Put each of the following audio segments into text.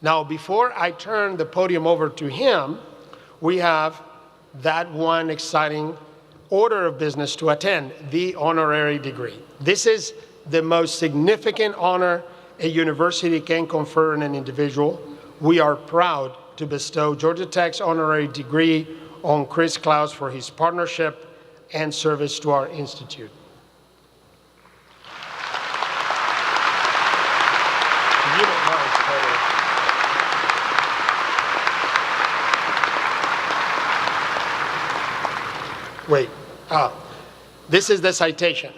Now, before I turn the podium over to him, we have that one exciting order of business to attend, the honorary degree. This is the most significant honor a university can confer on an individual. We are proud to bestow Georgia Tech's honorary degree on Chris Klaus for his partnership and service to our institute. Wait, this is the citation.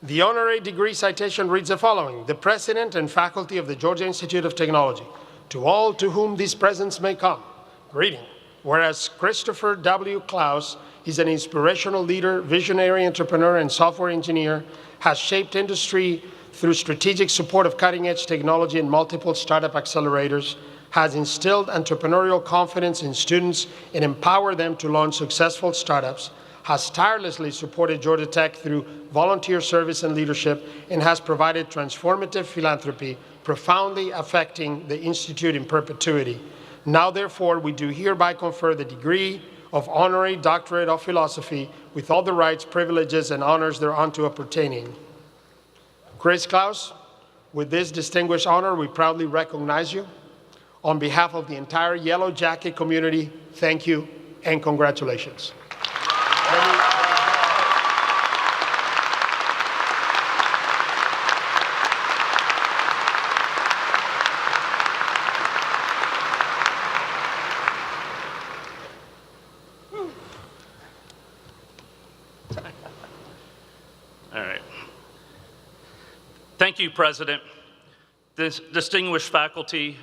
The honorary degree citation reads the following: the President and faculty of the Georgia Institute of Technology, to all to whom these presents may come, greeting. Whereas Christopher W. Klaus is an inspirational leader, visionary entrepreneur, and software engineer, has shaped industry through strategic support of cutting-edge technology and multiple startup accelerators, has instilled entrepreneurial confidence in students and empowered them to launch successful startups, has tirelessly supported Georgia Tech through volunteer service and leadership, and has provided transformative philanthropy, profoundly affecting the Institute in perpetuity. Now, therefore, we do hereby confer the degree of Honorary Doctorate of Philosophy with all the rights, privileges, and honors thereunto appertaining. Chris Klaus, with this distinguished honor, we proudly recognize you. On behalf of the entire Yellow Jacket community, thank you and congratulations. All right. Thank you, President, distinguished faculty,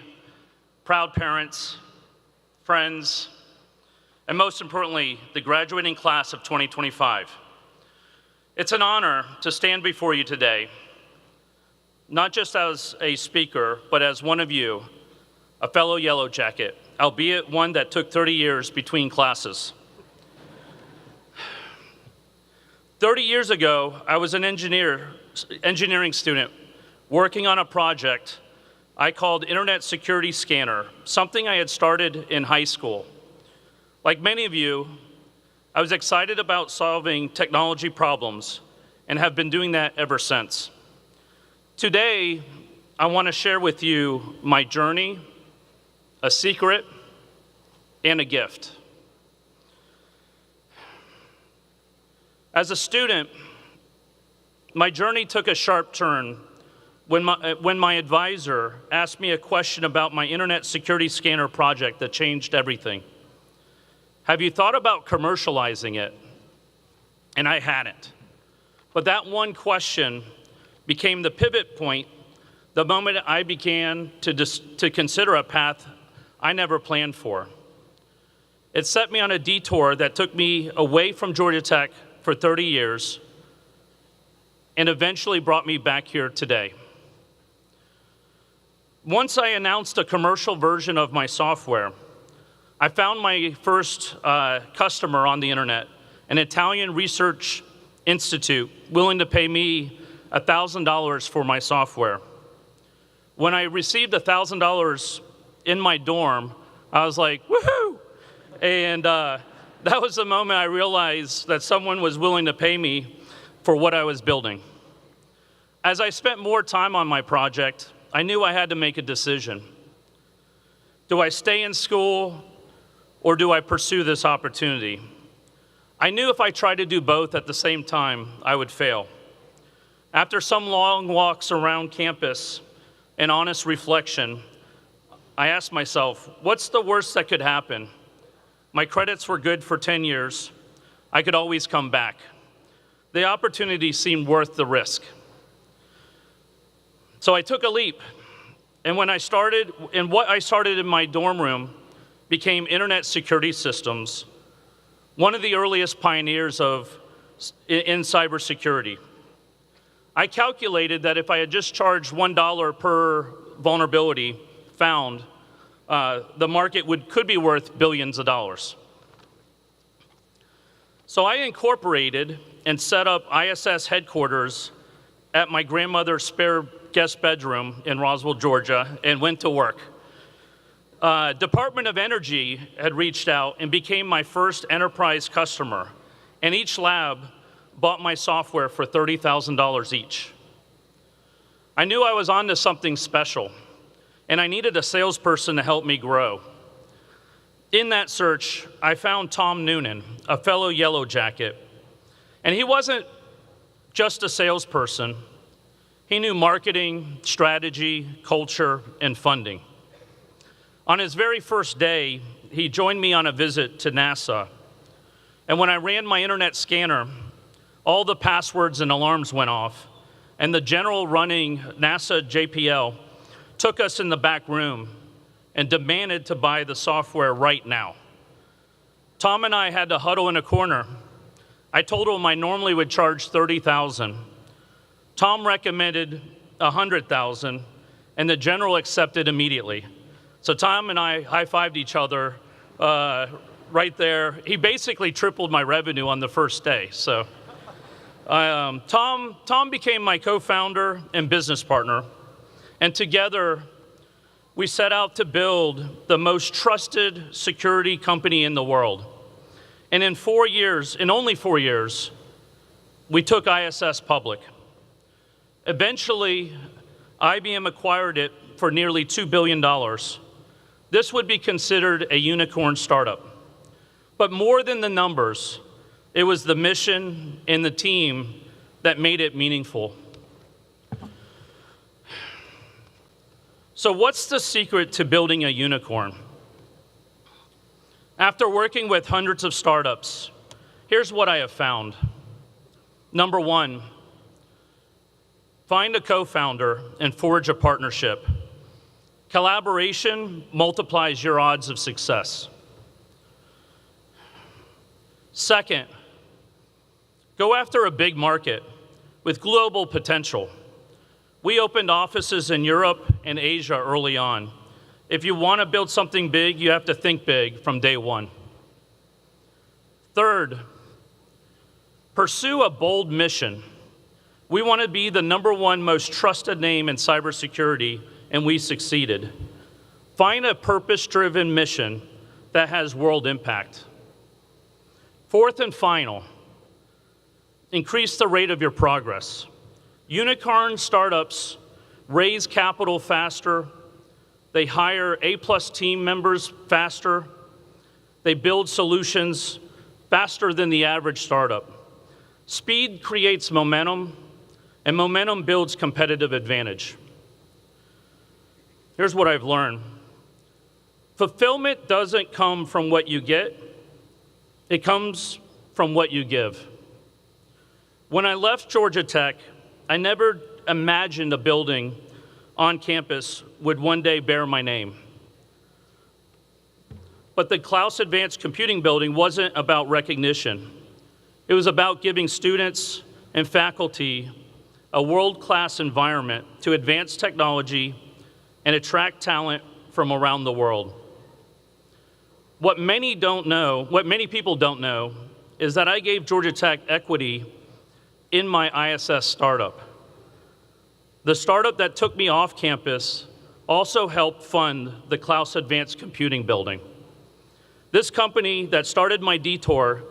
proud parents, friends, and most importantly, the graduating class of 2025. It's an honor to stand before you today, not just as a speaker, but as one of you, a fellow Yellow Jacket, albeit one that took 30 years between classes. 30 years ago, I was an engineering student working on a project I called Internet Security Scanner, something I had started in high school. Like many of you, I was excited about solving technology problems and have been doing that ever since. Today, I want to share with you my journey, a secret, and a gift. As a student, my journey took a sharp turn when my advisor asked me a question about my Internet Security Scanner project that changed everything. Have you thought about commercializing it? And I hadn't. But that one question became the pivot point the moment I began to consider a path I never planned for. It set me on a detour that took me away from Georgia Tech for 30 years and eventually brought me back here today. Once I announced a commercial version of my software, I found my first customer on the internet, an Italian research institute willing to pay me $1,000 for my software. When I received $1,000 in my dorm, I was like, woohoo! And that was the moment I realized that someone was willing to pay me for what I was building. As I spent more time on my project, I knew I had to make a decision. Do I stay in school or do I pursue this opportunity? I knew if I tried to do both at the same time, I would fail. After some long walks around campus and honest reflection, I asked myself, what's the worst that could happen? My credits were good for 10 years. I could always come back. The opportunity seemed worth the risk. So I took a leap, and what I started in my dorm room became Internet Security Systems, one of the earliest pioneers in cybersecurity. I calculated that if I had just charged $1 per vulnerability found, the market could be worth billions of dollars. So I incorporated and set up ISS headquarters at my grandmother's spare guest bedroom in Roswell, Georgia, and went to work. Department of Energy had reached out and became my first enterprise customer, and each lab bought my software for $30,000 each. I knew I was onto something special, and I needed a salesperson to help me grow. In that search, I found Tom Noonan, a fellow Yellow Jacket, and he wasn't just a salesperson. He knew marketing, strategy, culture, and funding. On his very first day, he joined me on a visit to NASA, and when I ran my internet scanner, all the passwords and alarms went off, and the general running NASA JPL took us in the back room and demanded to buy the software right now. Tom and I had to huddle in a corner. I told him I normally would charge $30,000. Tom recommended $100,000, and the general accepted immediately. So Tom and I high-fived each other right there. He basically tripled my revenue on the first day. So Tom became my co-founder and business partner, and together we set out to build the most trusted security company in the world. And in only 4 years, we took ISS public. Eventually, IBM acquired it for nearly $2 billion. This would be considered a unicorn startup. But more than the numbers, it was the mission and the team that made it meaningful. So what's the secret to building a unicorn? After working with hundreds of startups, here's what I have found. Number one, find a co-founder and forge a partnership. Collaboration multiplies your odds of success. Second, go after a big market with global potential. We opened offices in Europe and Asia early on. If you want to build something big, you have to think big from day one. Third, pursue a bold mission. We want to be the #1 most trusted name in cybersecurity, and we succeeded. Find a purpose-driven mission that has world impact. Fourth and final, increase the rate of your progress. Unicorn startups raise capital faster, they hire A+ team members faster, they build solutions faster than the average startup. Speed creates momentum, and momentum builds competitive advantage. Here's what I've learned. Fulfillment doesn't come from what you get, it comes from what you give. When I left Georgia Tech, I never imagined a building on campus would one day bear my name. But the Klaus Advanced Computing Building wasn't about recognition. It was about giving students and faculty a world-class environment to advance technology and attract talent from around the world. What many people don't know, is that I gave Georgia Tech equity in my ISS startup. The startup that took me off campus also helped fund the Klaus Advanced Computing Building. This company that started my detour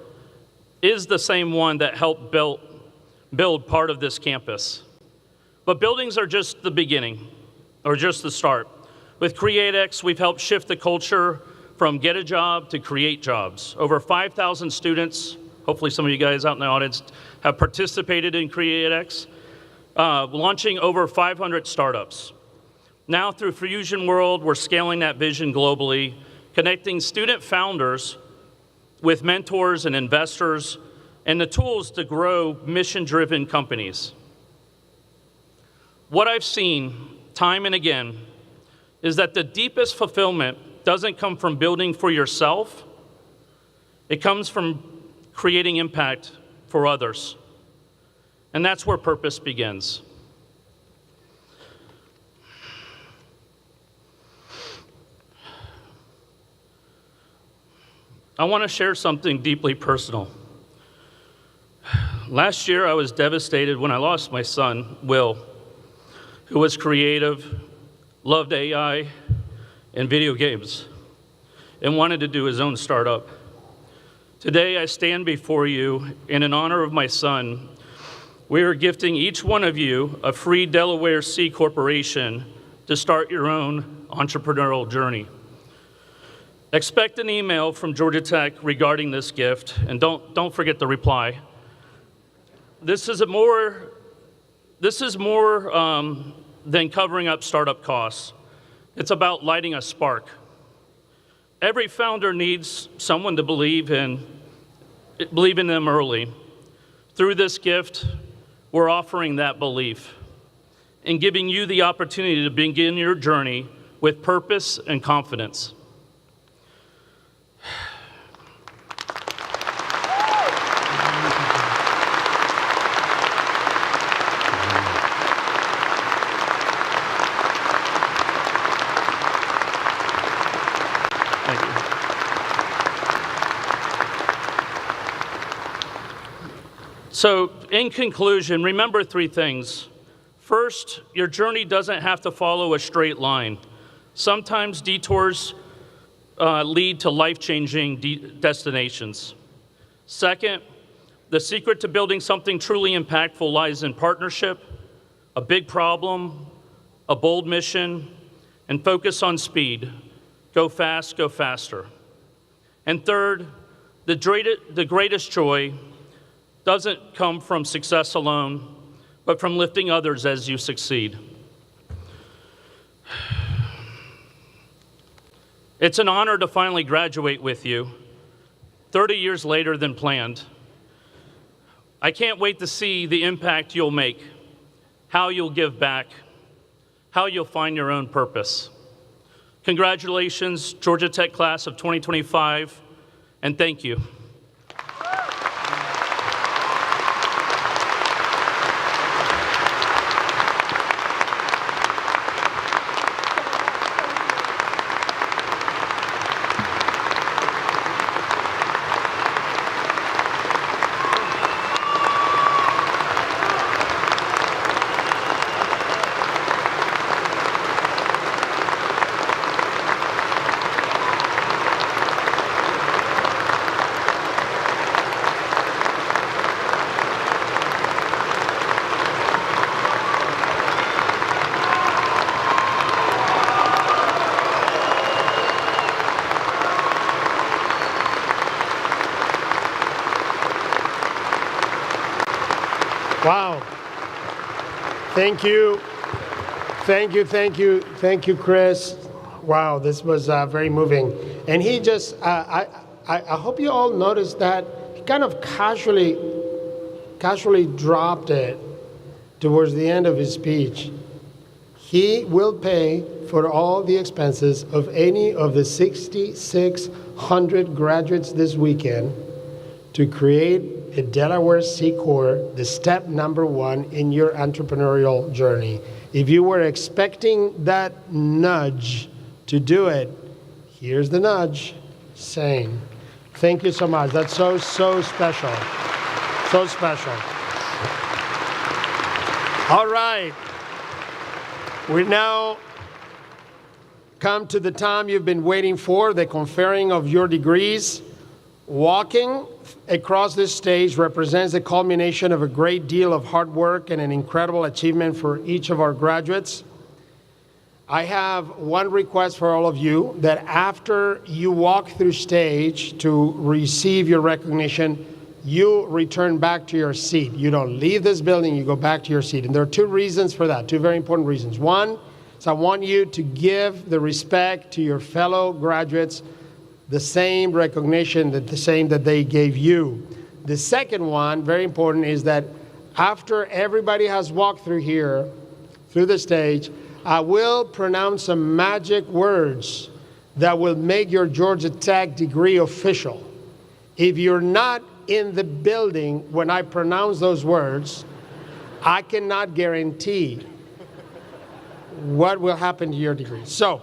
is the same one that helped build part of this campus. But buildings are just the beginning, or just the start. With CreateX, we've helped shift the culture from get a job to create jobs. Over 5,000 students, hopefully some of you guys out in the audience have participated in CreateX, launching over 500 startups. Now through Fusion World, we're scaling that vision globally, connecting student founders with mentors and investors and the tools to grow mission-driven companies. What I've seen time and again is that the deepest fulfillment doesn't come from building for yourself, it comes from creating impact for others. And that's where purpose begins. I want to share something deeply personal. Last year, I was devastated when I lost my son, Will, who was creative, loved AI, and video games and wanted to do his own startup. Today, I stand before you in honor of my son. We are gifting each one of you a free Delaware C Corporation to start your own entrepreneurial journey. Expect an email from Georgia Tech regarding this gift, and don't forget to reply. This is more than covering up startup costs. It's about lighting a spark. Every founder needs someone to believe in them early. Through this gift, we're offering that belief and giving you the opportunity to begin your journey with purpose and confidence. Thank you. So, in conclusion, remember three things. First, your journey doesn't have to follow a straight line. Sometimes detours lead to life-changing destinations. Second, the secret to building something truly impactful lies in partnership, a big problem, a bold mission, and focus on speed. Go fast, go faster. And third, the greatest joy doesn't come from success alone, but from lifting others as you succeed. It's an honor to finally graduate with you, 30 years later than planned. I can't wait to see the impact you'll make, how you'll give back, how you'll find your own purpose. Congratulations, Georgia Tech class of 2025, and thank you. Wow. Thank you. Thank you, Chris. Wow, this was very moving. And he just, I hope you all noticed that he kind of casually dropped it towards the end of his speech. He will pay for all the expenses of any of the 6,600 graduates this weekend to create a Delaware C Corp, the step number one in your entrepreneurial journey. If you were expecting that nudge to do it, here's the nudge saying, thank you so much. That's so special. So special. All right. We now come to the time you've been waiting for, the conferring of your degrees. Walking across this stage represents the culmination of a great deal of hard work and an incredible achievement for each of our graduates. I have one request for all of you, that after you walk through stage to receive your recognition, you return back to your seat. You don't leave this building, you go back to your seat. And there are two reasons for that, two very important reasons. One is I want you to give the respect to your fellow graduates, the same recognition, the same that they gave you. The second one, very important, is that after everybody has walked through here, through the stage, I will pronounce some magic words that will make your Georgia Tech degree official. If you're not in the building when I pronounce those words, I cannot guarantee what will happen to your degree. So